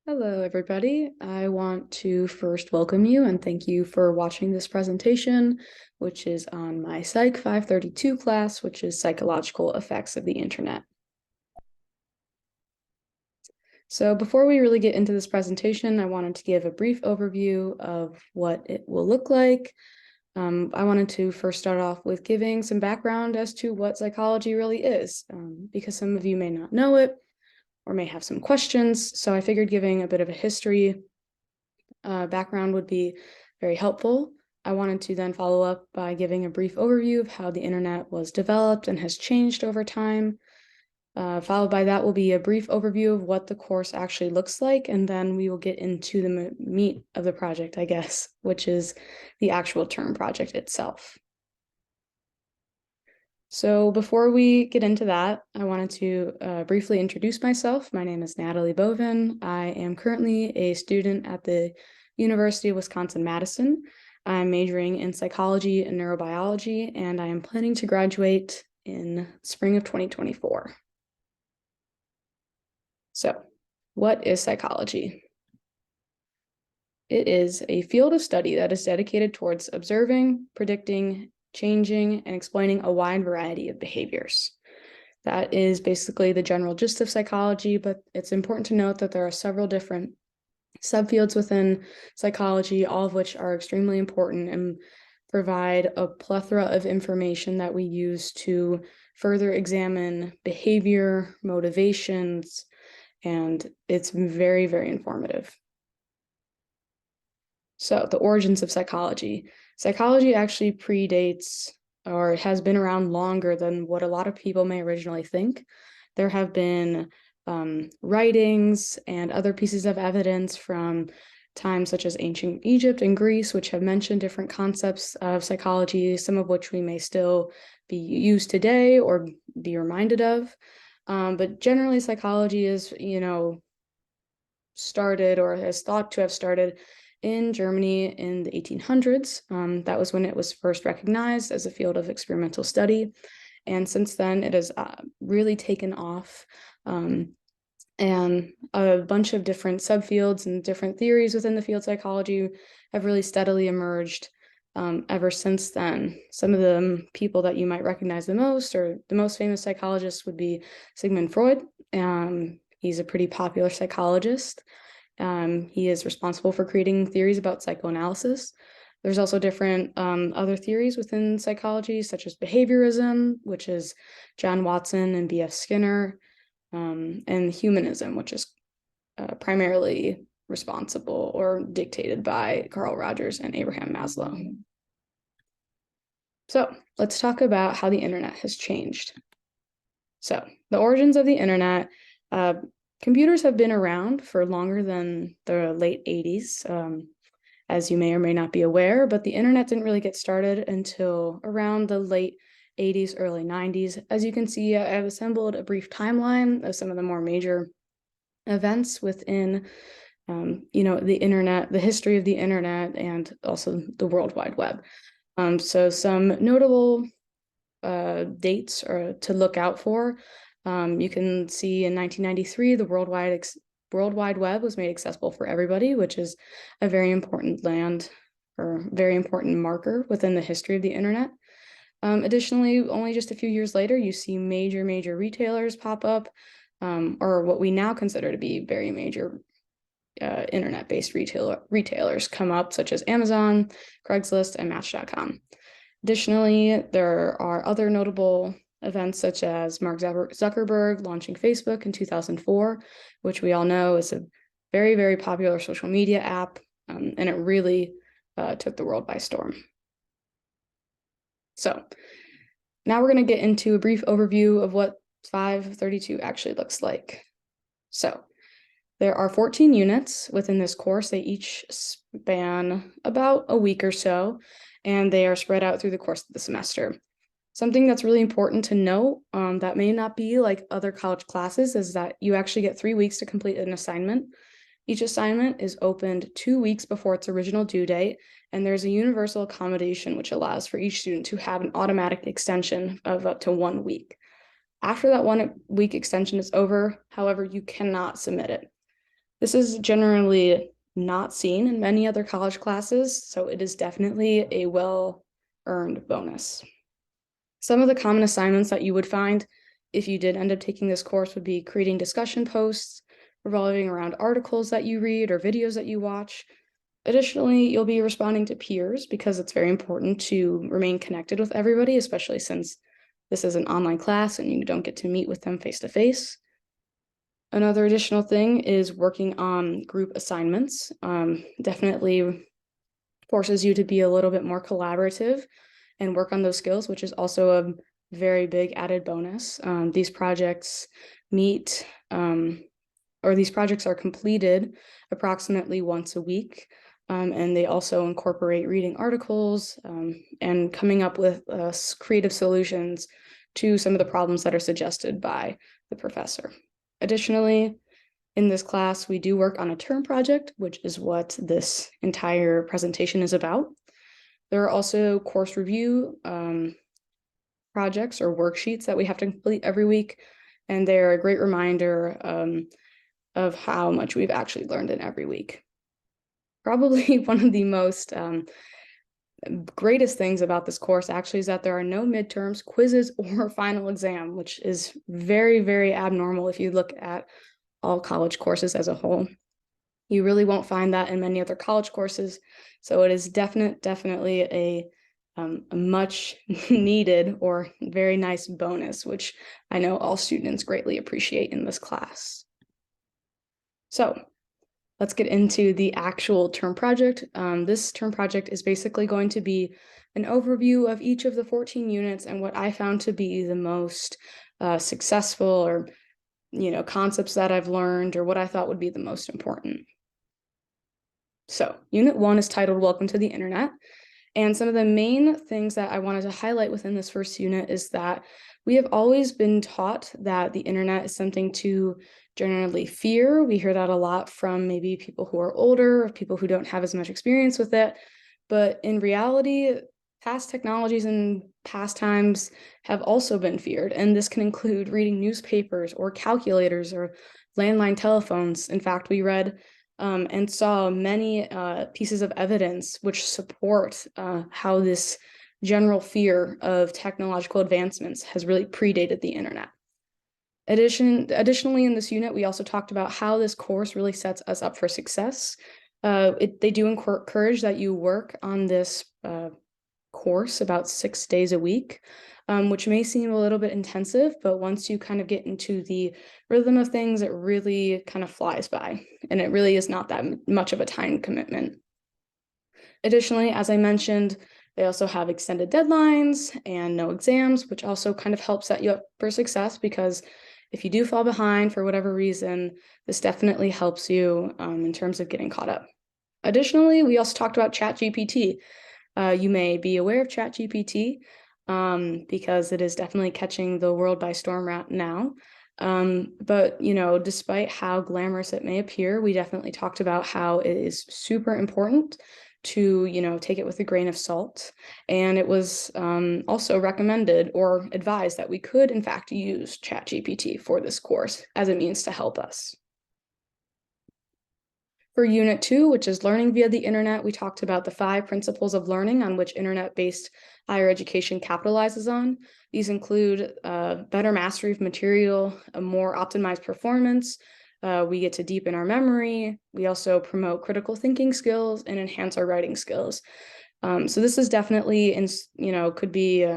Hello, everybody. I want to first welcome you and thank you for watching this presentation, which is on my Psych 532 class, which is Psychological Effects of the Internet. So before we really get into this presentation, I wanted to give a brief overview of what it will look like. I wanted to first start off with giving some background as to what psychology really is, because some of you may not know it or may have some questions. So I figured giving a bit of a history background would be very helpful. I wanted to then follow up by giving a brief overview of how the internet was developed and has changed over time. Followed by that will be a brief overview of what the course actually looks like, and then we will get into the meat of the project, I guess, which is the actual term project itself. So before we get into that, I wanted to briefly introduce myself. My name is Natalie Bovin. I am currently a student at the University of Wisconsin-Madison. I'm majoring in psychology and neurobiology, and I am planning to graduate in spring of 2024. So, what is psychology? It is a field of study that is dedicated towards observing, predicting, changing, and explaining a wide variety of behaviors. That is basically the general gist of psychology, but it's important to note that there are several different subfields within psychology, all of which are extremely important and provide a plethora of information that we use to further examine behavior, motivations, and it's very, very informative. So the origins of psychology. Psychology actually predates or has been around longer than what a lot of people may originally think. There have been writings and other pieces of evidence from times such as ancient Egypt and Greece, which have mentioned different concepts of psychology, some of which we may still be used today or be reminded of. But generally, psychology is, started or is thought to have started in Germany in the 1800s. That was when it was first recognized as a field of experimental study. And since then, it has really taken off. And a bunch of different subfields and different theories within the field of psychology have really steadily emerged ever since then. Some of the people that you might recognize the most, or the most famous psychologist, would be Sigmund Freud. He's a pretty popular psychologist. He is responsible for creating theories about psychoanalysis. There's also different other theories within psychology, such as behaviorism, which is John Watson and B.F. Skinner, and humanism, which is primarily responsible or dictated by Carl Rogers and Abraham Maslow. So let's talk about how the internet has changed. So the origins of the internet, computers have been around for longer than the late 80s, as you may or may not be aware, but the internet didn't really get started until around the late 80s, early 90s. As you can see, I've assembled a brief timeline of some of the more major events within, the internet, the history of the internet, and also the World Wide Web. So some notable dates to look out for. You can see in 1993, the World Wide Web was made accessible for everybody, which is a very important very important marker within the history of the internet. Additionally, only just a few years later, you see major retailers pop up, or what we now consider to be very major internet-based retailers come up, such as Amazon, Craigslist, and Match.com. Additionally, there are other notable events such as Mark Zuckerberg launching Facebook in 2004, which we all know is a very, very popular social media app, and it really took the world by storm. So now we're going to get into a brief overview of what 532 actually looks like. So there are 14 units within this course. They each span about a week or so, and they are spread out through the course of the semester. Something that's really important to note that may not be like other college classes is that you actually get 3 weeks to complete an assignment. Each assignment is opened 2 weeks before its original due date, and there's a universal accommodation which allows for each student to have an automatic extension of up to 1 week. After that 1 week extension is over, however, you cannot submit it. This is generally not seen in many other college classes, so it is definitely a well-earned bonus. Some of the common assignments that you would find if you did end up taking this course would be creating discussion posts revolving around articles that you read or videos that you watch. Additionally, you'll be responding to peers because it's very important to remain connected with everybody, especially since this is an online class and you don't get to meet with them face to face. Another additional thing is working on group assignments. Definitely forces you to be a little bit more collaborative and work on those skills, which is also a very big added bonus. These projects meet, or these projects are completed approximately once a week. And they also incorporate reading articles and coming up with creative solutions to some of the problems that are suggested by the professor. Additionally, in this class, we do work on a term project, which is what this entire presentation is about. There are also course review projects or worksheets that we have to complete every week, and they're a great reminder of how much we've actually learned in every week. Probably one of the most greatest things about this course actually is that there are no midterms, quizzes, or final exam, which is very, very abnormal if you look at all college courses as a whole. You really won't find that in many other college courses. So it is definitely a much needed or very nice bonus, which I know all students greatly appreciate in this class. So let's get into the actual term project. This term project is basically going to be an overview of each of the 14 units and what I found to be the most successful or concepts that I've learned or what I thought would be the most important. So unit 1 is titled Welcome to the Internet. And some of the main things that I wanted to highlight within this first unit is that we have always been taught that the internet is something to generally fear. We hear that a lot from maybe people who are older, people who don't have as much experience with it. But in reality, past technologies and past times have also been feared. And this can include reading newspapers or calculators or landline telephones. In fact, we read and saw many pieces of evidence which support how this general fear of technological advancements has really predated the internet. Additionally, in this unit, we also talked about how this course really sets us up for success. They do encourage that you work on this course about 6 days a week, which may seem a little bit intensive, but once you kind of get into the rhythm of things, it really kind of flies by, and it really is not that much of a time commitment. Additionally, as I mentioned, they also have extended deadlines and no exams, which also kind of helps set you up for success because if you do fall behind for whatever reason, this definitely helps you in terms of getting caught up. Additionally, we also talked about ChatGPT. You may be aware of ChatGPT because it is definitely catching the world by storm right now. But, despite how glamorous it may appear, we definitely talked about how it is super important to, take it with a grain of salt. And it was also recommended or advised that we could, in fact, use ChatGPT for this course as a means to help us. For Unit 2, which is Learning via the Internet, we talked about the 5 principles of learning on which internet-based higher education capitalizes on. These include better mastery of material, a more optimized performance. We get to deepen our memory. We also promote critical thinking skills and enhance our writing skills. So this is definitely, could be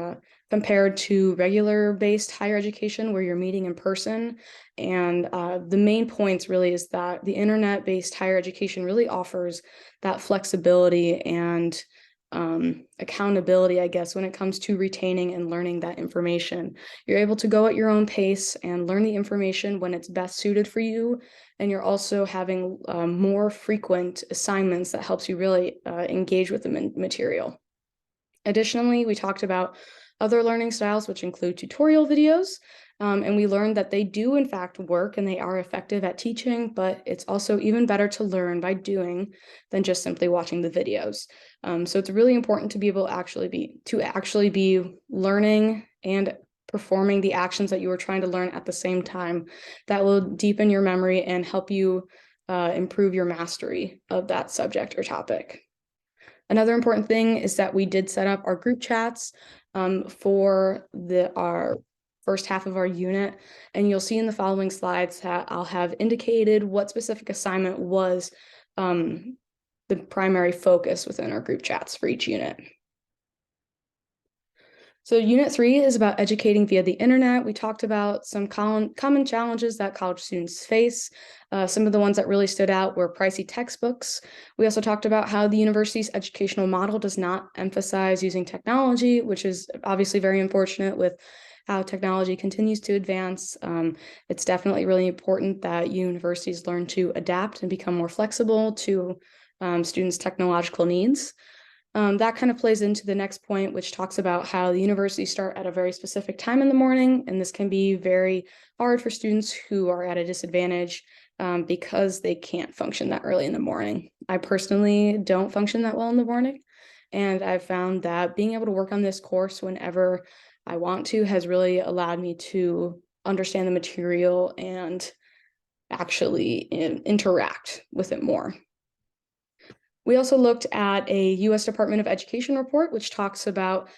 compared to regular-based higher education where you're meeting in person. And the main points really is that the internet-based higher education really offers that flexibility and accountability, I guess, when it comes to retaining and learning that information. You're able to go at your own pace and learn the information when it's best suited for you. And you're also having more frequent assignments that helps you really engage with the material. Additionally, we talked about other learning styles, which include tutorial videos. And we learned that they do, in fact, work and they are effective at teaching, but it's also even better to learn by doing than just simply watching the videos. So it's really important to be able to actually be learning and performing the actions that you are trying to learn at the same time. That will deepen your memory and help you improve your mastery of that subject or topic. Another important thing is that we did set up our group chats for our first half of our unit, and you'll see in the following slides that I'll have indicated what specific assignment was the primary focus within our group chats for each unit. So Unit 3 is about educating via the internet. We talked about some common challenges that college students face. Some of the ones that really stood out were pricey textbooks. We also talked about how the university's educational model does not emphasize using technology, which is obviously very unfortunate with how technology continues to advance. It's definitely really important that universities learn to adapt and become more flexible to students' technological needs. That kind of plays into the next point, which talks about how the universities start at a very specific time in the morning, and this can be very hard for students who are at a disadvantage because they can't function that early in the morning. I personally don't function that well in the morning, and I've found that being able to work on this course whenever I want to has really allowed me to understand the material and actually interact with it more. We also looked at a U.S. Department of Education report, which talks about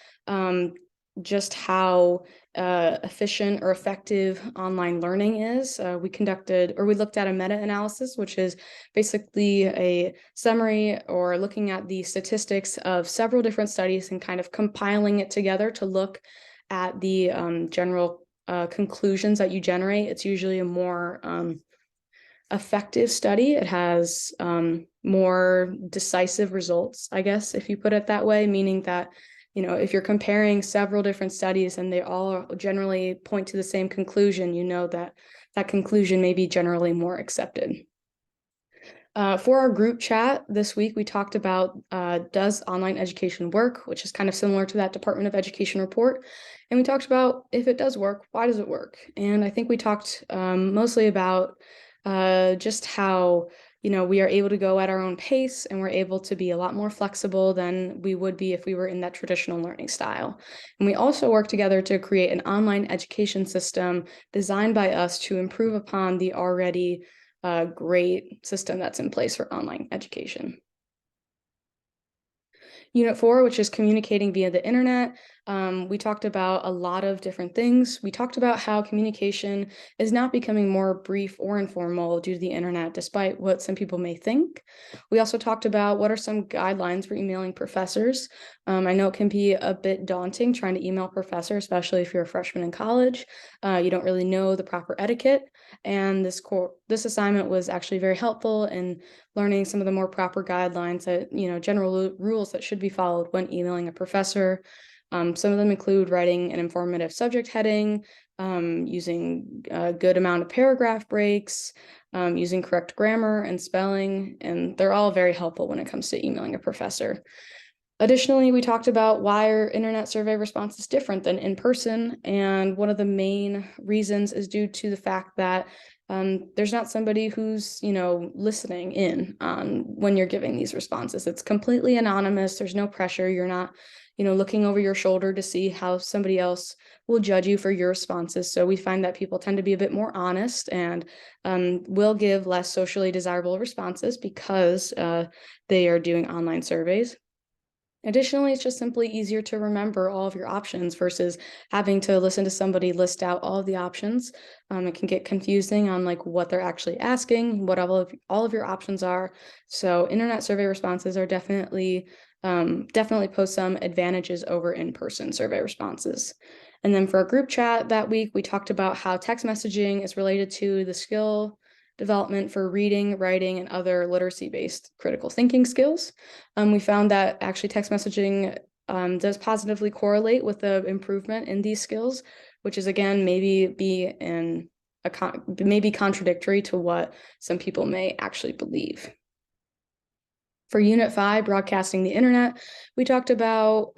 just how efficient or effective online learning is. We looked at a meta-analysis, which is basically a summary or looking at the statistics of several different studies and kind of compiling it together to look at the general conclusions that you generate. It's usually a more effective study. It has more decisive results, I guess, if you put it that way, meaning that, you know, if you're comparing several different studies and they all generally point to the same conclusion, you know that that conclusion may be generally more accepted. For our group chat this week, we talked about does online education work, which is kind of similar to that Department of Education report. And we talked about if it does work, why does it work? And I think we talked mostly about just how, you know, we are able to go at our own pace and we're able to be a lot more flexible than we would be if we were in that traditional learning style. And we also work together to create an online education system designed by us to improve upon the already great system that's in place for online education. Unit 4, which is communicating via the internet. We talked about a lot of different things. We talked about how communication is not becoming more brief or informal due to the internet, despite what some people may think. We also talked about what are some guidelines for emailing professors. I know it can be a bit daunting trying to email a professor, especially if you're a freshman in college. You don't really know the proper etiquette, and this assignment was actually very helpful in learning some of the more proper guidelines that, you know, general rules that should be followed when emailing a professor. Some of them include writing an informative subject heading, using a good amount of paragraph breaks, using correct grammar and spelling, and they're all very helpful when it comes to emailing a professor. Additionally, we talked about why are internet survey responses different than in person, and one of the main reasons is due to the fact that there's not somebody who's, you know, listening in on when you're giving these responses. It's completely anonymous. There's no pressure. You're not, you know, looking over your shoulder to see how somebody else will judge you for your responses. So we find that people tend to be a bit more honest and will give less socially desirable responses because they are doing online surveys. Additionally, it's just simply easier to remember all of your options versus having to listen to somebody list out all of the options. It can get confusing on like what they're actually asking, what all of your options are. So internet survey responses are definitely pose some advantages over in-person survey responses. And then for our group chat that week, we talked about how text messaging is related to the skill development for reading, writing, and other literacy-based critical thinking skills. We found that actually text messaging does positively correlate with the improvement in these skills, which is again maybe contradictory to what some people may actually believe. For Unit 5, broadcasting the internet, we talked about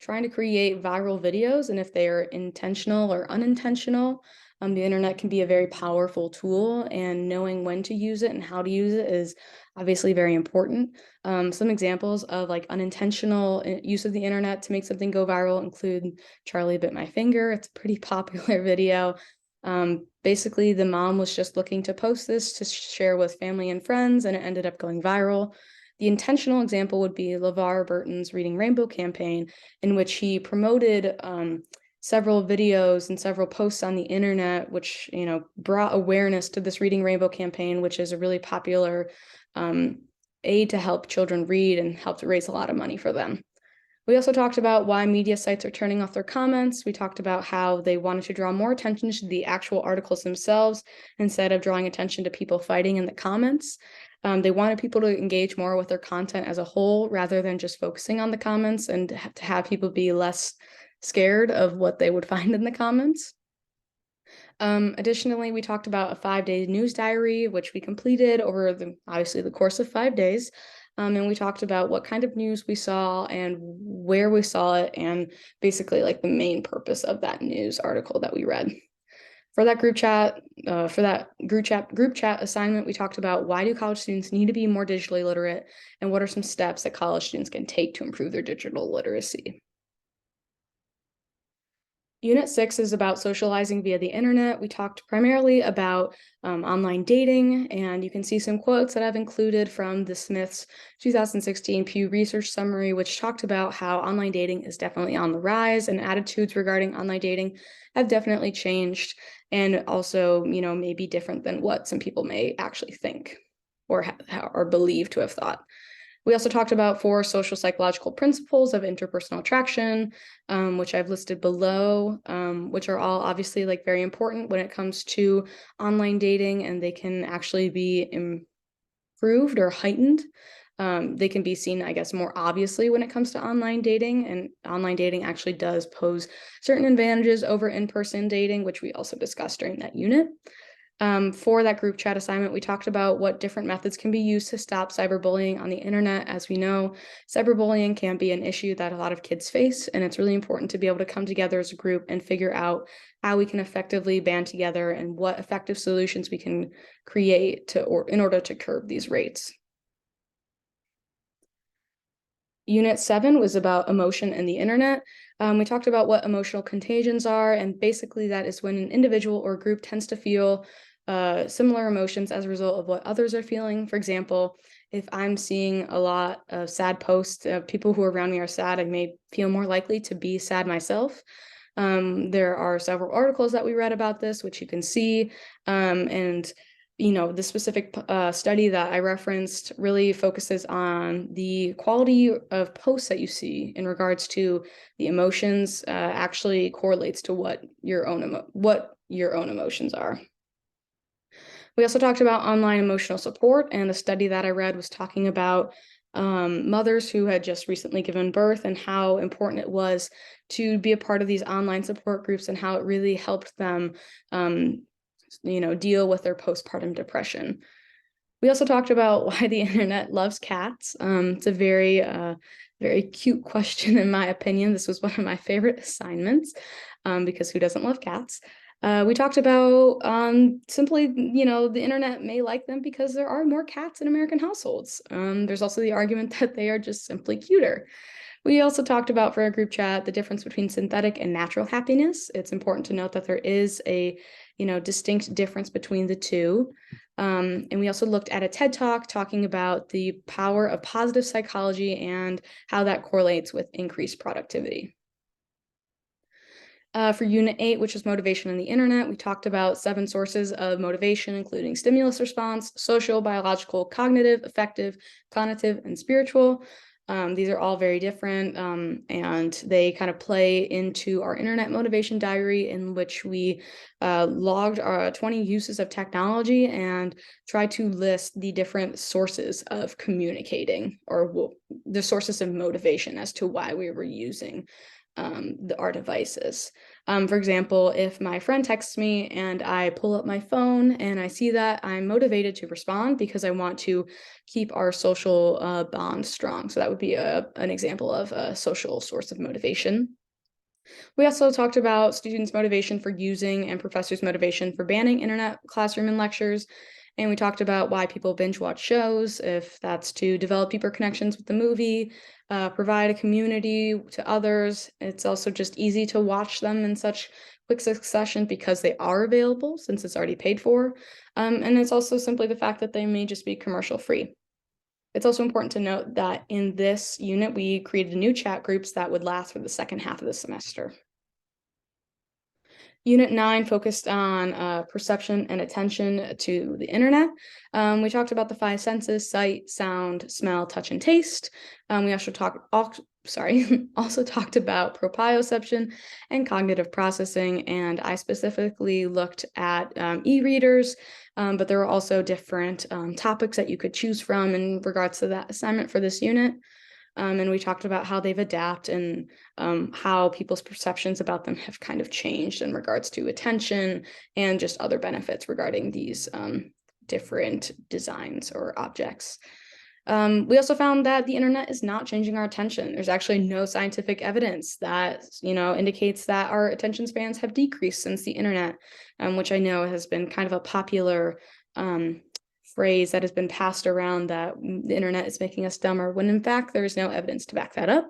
trying to create viral videos and if they are intentional or unintentional. The internet can be a very powerful tool, and knowing when to use it and how to use it is obviously very important. Some examples of like unintentional use of the internet to make something go viral include Charlie Bit My Finger. It's a pretty popular video. Basically, the mom was just looking to post this to share with family and friends, and it ended up going viral. The intentional example would be LeVar Burton's Reading Rainbow campaign, in which he promoted several videos and several posts on the internet, which brought awareness to this Reading Rainbow campaign, which is a really popular aid to help children read and helped raise a lot of money for them. We also talked about why media sites are turning off their comments. We talked about how they wanted to draw more attention to the actual articles themselves instead of drawing attention to people fighting in the comments. They wanted people to engage more with their content as a whole rather than just focusing on the comments, and to have people be less scared of what they would find in the comments. Additionally, we talked about a 5-day news diary, which we completed over obviously the course of 5 days. And we talked about what kind of news we saw and where we saw it, and basically like the main purpose of that news article that we read. For that group chat assignment, we talked about why do college students need to be more digitally literate, and what are some steps that college students can take to improve their digital literacy. Unit 6 is about socializing via the internet. We talked primarily about online dating, and you can see some quotes that I've included from the Smith's 2016 Pew Research Summary, which talked about how online dating is definitely on the rise, and attitudes regarding online dating have definitely changed, and also, may be different than what some people may actually think or believe to have thought. We also talked about 4 social psychological principles of interpersonal attraction, which I've listed below, which are all obviously very important when it comes to online dating, and they can actually be improved or heightened. They can be seen, I guess, more obviously when it comes to online dating, and online dating actually does pose certain advantages over in-person dating, which we also discussed during that unit. For that group chat assignment, we talked about what different methods can be used to stop cyberbullying on the internet. As we know, cyberbullying can be an issue that a lot of kids face, and it's really important to be able to come together as a group and figure out how we can effectively band together and what effective solutions we can create in order to curb these rates. Unit 7 was about emotion and the internet. We talked about what emotional contagions are, and basically that is when an individual or group tends to feel similar emotions as a result of what others are feeling. For example, if I'm seeing a lot of sad posts, people who are around me are sad, I may feel more likely to be sad myself. There are several articles that we read about this, which you can see, and the specific study that I referenced really focuses on the quality of posts that you see in regards to the emotions actually correlates to what your own emotions are. We also talked about online emotional support, and a study that I read was talking about mothers who had just recently given birth and how important it was to be a part of these online support groups, and how it really helped them deal with their postpartum depression. We also talked about why the internet loves cats. It's a very, very cute question, in my opinion. This was one of my favorite assignments because who doesn't love cats? We talked about simply, the internet may like them because there are more cats in American households. There's also the argument that they are just simply cuter. We also talked about, for our group chat, the difference between synthetic and natural happiness. It's important to note that there is a distinct difference between the two. And we also looked at a TED Talk talking about the power of positive psychology and how that correlates with increased productivity. For Unit 8, which is motivation on the internet, we talked about 7 sources of motivation, including stimulus response, social, biological, cognitive, affective, cognitive, and spiritual. These are all very different, and they kind of play into our internet motivation diary, in which we logged our 20 uses of technology and tried to list the different sources of communicating, or the sources of motivation as to why we were using our devices. For example, if my friend texts me and I pull up my phone and I see that, I'm motivated to respond because I want to keep our social bond strong. So that would be an example of a social source of motivation. We also talked about students' motivation for using and professors' motivation for banning internet classroom and lectures. And we talked about why people binge watch shows, if that's to develop deeper connections with the movie, provide a community to others. It's also just easy to watch them in such quick succession because they are available since it's already paid for. And it's also simply the fact that they may just be commercial free. It's also important to note that in this unit, we created new chat groups that would last for the second half of the semester. Unit 9 focused on perception and attention to the internet. We talked about the 5 senses: sight, sound, smell, touch, and taste. We also also talked about proprioception and cognitive processing, and I specifically looked at e-readers, but there were also different topics that you could choose from in regards to that assignment for this unit. And we talked about how they've adapted and how people's perceptions about them have kind of changed in regards to attention and just other benefits regarding these different designs or objects. We also found that the internet is not changing our attention. There's actually no scientific evidence that, indicates that our attention spans have decreased since the internet, which I know has been kind of a popular phrase that has been passed around, that the internet is making us dumber, when in fact there is no evidence to back that up.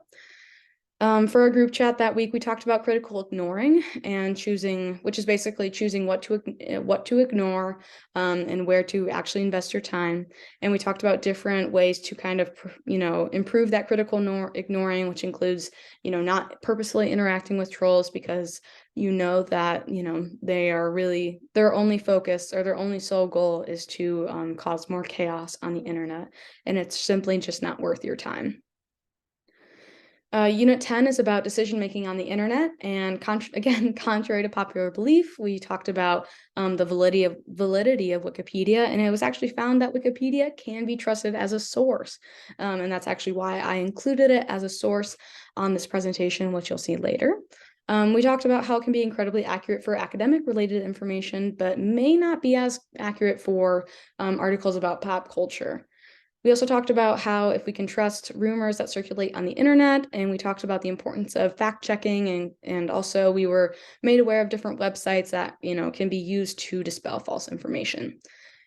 For our group chat that week, we talked about critical ignoring and choosing, which is basically choosing what to ignore and where to actually invest your time. And we talked about different ways to kind of, improve that critical ignoring, which includes, not purposely interacting with trolls because that, their only focus or their only sole goal is to cause more chaos on the internet. And it's simply just not worth your time. Unit 10 is about decision-making on the internet, and contrary to popular belief, we talked about the validity of Wikipedia, and it was actually found that Wikipedia can be trusted as a source, and that's actually why I included it as a source on this presentation, which you'll see later. We talked about how it can be incredibly accurate for academic-related information, but may not be as accurate for articles about pop culture. We also talked about how if we can trust rumors that circulate on the internet, and we talked about the importance of fact checking, and also we were made aware of different websites that can be used to dispel false information.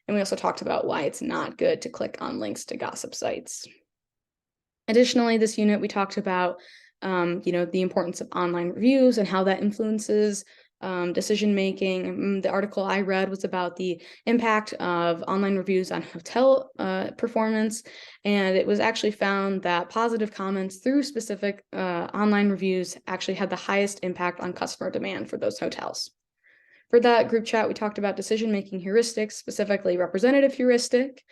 And we also talked about why it's not good to click on links to gossip sites. Additionally, this unit we talked about the importance of online reviews and how that influences decision making. The article I read was about the impact of online reviews on hotel performance, and it was actually found that positive comments through specific online reviews actually had the highest impact on customer demand for those hotels. For that group chat, we talked about decision making heuristics, specifically representative heuristic,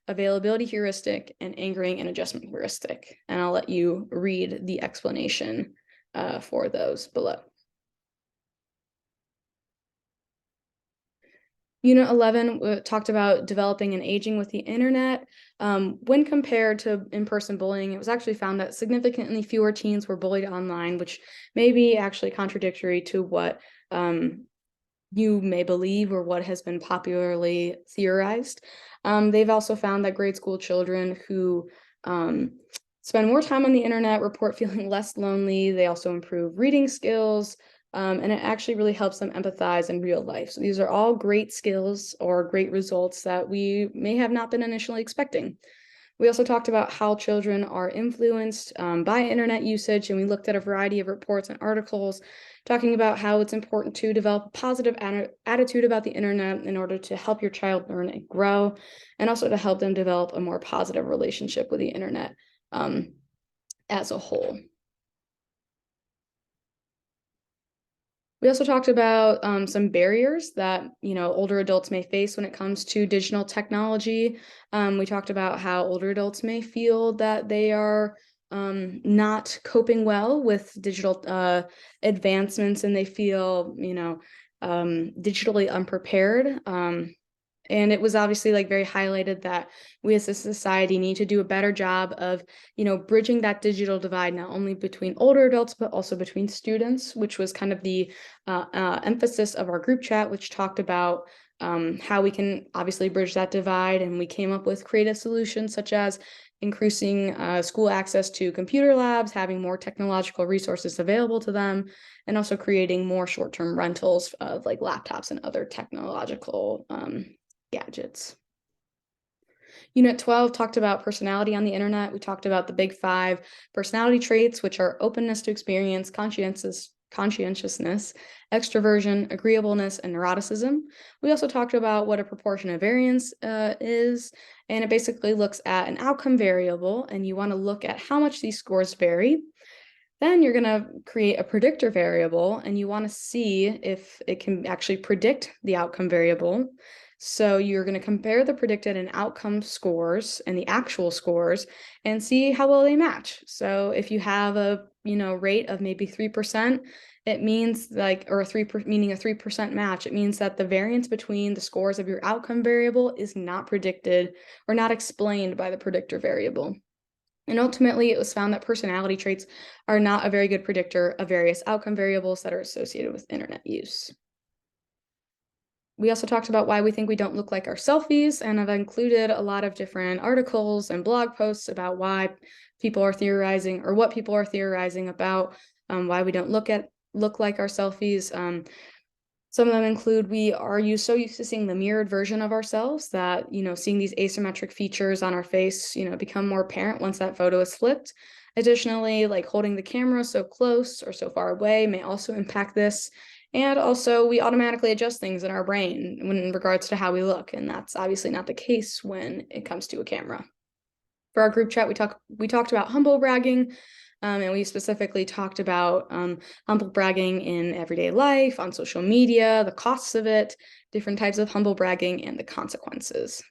availability heuristic, and anchoring and adjustment heuristic. And I'll let you read the explanation for those below. Unit 11 talked about developing and aging with the internet. When compared to in-person bullying, it was actually found that significantly fewer teens were bullied online, which may be actually contradictory to what you may believe or what has been popularly theorized. They've also found that grade school children who spend more time on the internet report feeling less lonely. They also improve reading skills, and it actually really helps them empathize in real life. So these are all great skills or great results that we may have not been initially expecting. We also talked about how children are influenced by internet usage, and we looked at a variety of reports and articles talking about how it's important to develop a positive attitude about the internet in order to help your child learn and grow, and also to help them develop a more positive relationship with the internet as a whole. We also talked about some barriers that older adults may face when it comes to digital technology. We talked about how older adults may feel that they are not coping well with digital advancements, and they feel digitally unprepared. And it was obviously very highlighted that we as a society need to do a better job of, bridging that digital divide, not only between older adults, but also between students, which was kind of the emphasis of our group chat, which talked about how we can obviously bridge that divide. And we came up with creative solutions such as increasing school access to computer labs, having more technological resources available to them, and also creating more short-term rentals of laptops and other technological gadgets. Unit 12 talked about personality on the internet. We talked about the big 5 personality traits, which are openness to experience, conscientiousness, extroversion, agreeableness, and neuroticism. We also talked about what a proportion of variance is, and it basically looks at an outcome variable, and you want to look at how much these scores vary. Then you're going to create a predictor variable, and you want to see if it can actually predict the outcome variable. So you're going to compare the predicted and outcome scores and the actual scores and see how well they match. So if you have a rate of maybe 3%, it means or meaning a 3% match, it means that the variance between the scores of your outcome variable is not predicted or not explained by the predictor variable. And ultimately, it was found that personality traits are not a very good predictor of various outcome variables that are associated with internet use. We also talked about why we think we don't look like our selfies, and I've included a lot of different articles and blog posts about why people are theorizing, or what people are theorizing about why we don't look like our selfies. Some of them include we are so used to seeing the mirrored version of ourselves that, seeing these asymmetric features on our face, become more apparent once that photo is flipped. Additionally, like holding the camera so close or so far away may also impact this. And also, we automatically adjust things in our brain in regards to how we look, and that's obviously not the case when it comes to a camera. For our group chat, we talked about humble bragging, and we specifically talked about humble bragging in everyday life, on social media, the costs of it, different types of humble bragging, and the consequences.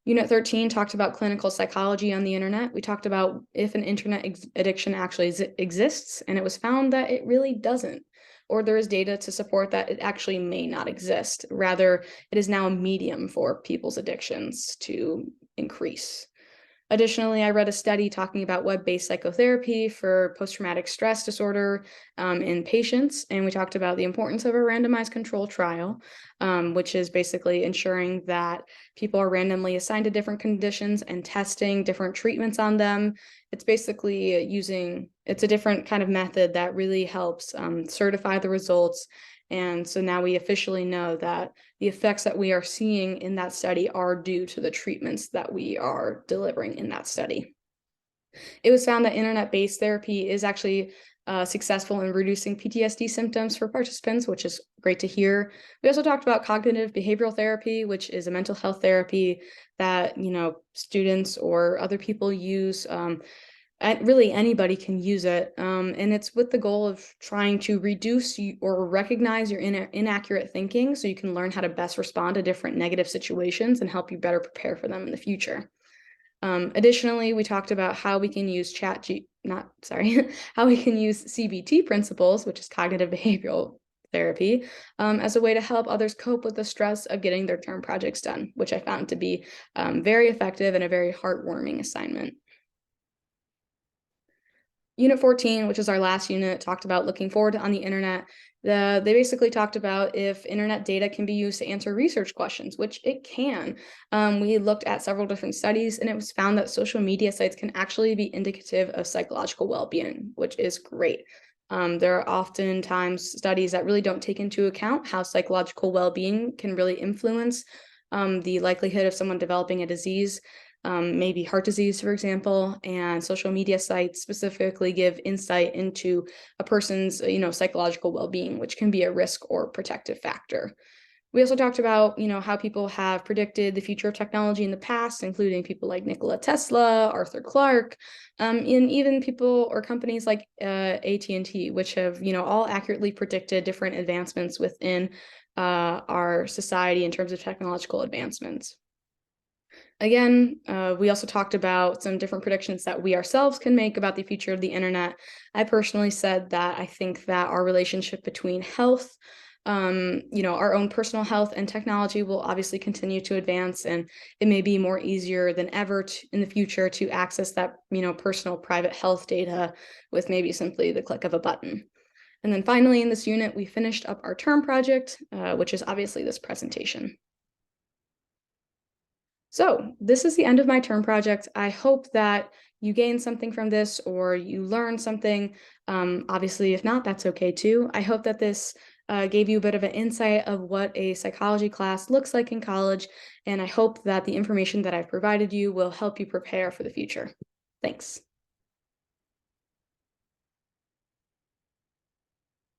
Unit 13 talked about clinical psychology on the internet. We talked about if an internet addiction actually exists, and it was found that it really doesn't, or there is data to support that it actually may not exist. Rather, it is now a medium for people's addictions to increase. Additionally, I read a study talking about web-based psychotherapy for post-traumatic stress disorder in patients, and we talked about the importance of a randomized control trial, which is basically ensuring that people are randomly assigned to different conditions and testing different treatments on them. It's basically it's a different kind of method that really helps certify the results. And so now we officially know that the effects that we are seeing in that study are due to the treatments that we are delivering in that study. It was found that internet-based therapy is actually successful in reducing PTSD symptoms for participants, which is great to hear. We also talked about cognitive behavioral therapy, which is a mental health therapy that students or other people use. Really anybody can use it, and it's with the goal of trying to reduce or recognize your inaccurate thinking so you can learn how to best respond to different negative situations and help you better prepare for them in the future. Additionally, we talked about how we can use how we can use CBT principles, which is cognitive behavioral therapy, as a way to help others cope with the stress of getting their term projects done, which I found to be very effective and a very heartwarming assignment. Unit 14, which is our last unit, talked about looking forward on the internet. They basically talked about if internet data can be used to answer research questions, which it can. We looked at several different studies, and it was found that social media sites can actually be indicative of psychological well-being, which is great. There are oftentimes studies that really don't take into account how psychological well-being can really influence the likelihood of someone developing a disease. Maybe heart disease, for example, and social media sites specifically give insight into a person's, psychological well-being, which can be a risk or protective factor. We also talked about, how people have predicted the future of technology in the past, including people like Nikola Tesla, Arthur Clarke, and even people or companies like AT&T, which have, all accurately predicted different advancements within our society in terms of technological advancements. Again, we also talked about some different predictions that we ourselves can make about the future of the internet. I personally said that I think that our relationship between health, our own personal health and technology will obviously continue to advance, and it may be more easier than ever in the future to access that, personal private health data with maybe simply the click of a button. And then finally, in this unit, we finished up our term project, which is obviously this presentation. So this is the end of my term project. I hope that you gained something from this or you learned something. Obviously, if not, that's okay too. I hope that this gave you a bit of an insight of what a psychology class looks like in college, and I hope that the information that I've provided you will help you prepare for the future. Thanks.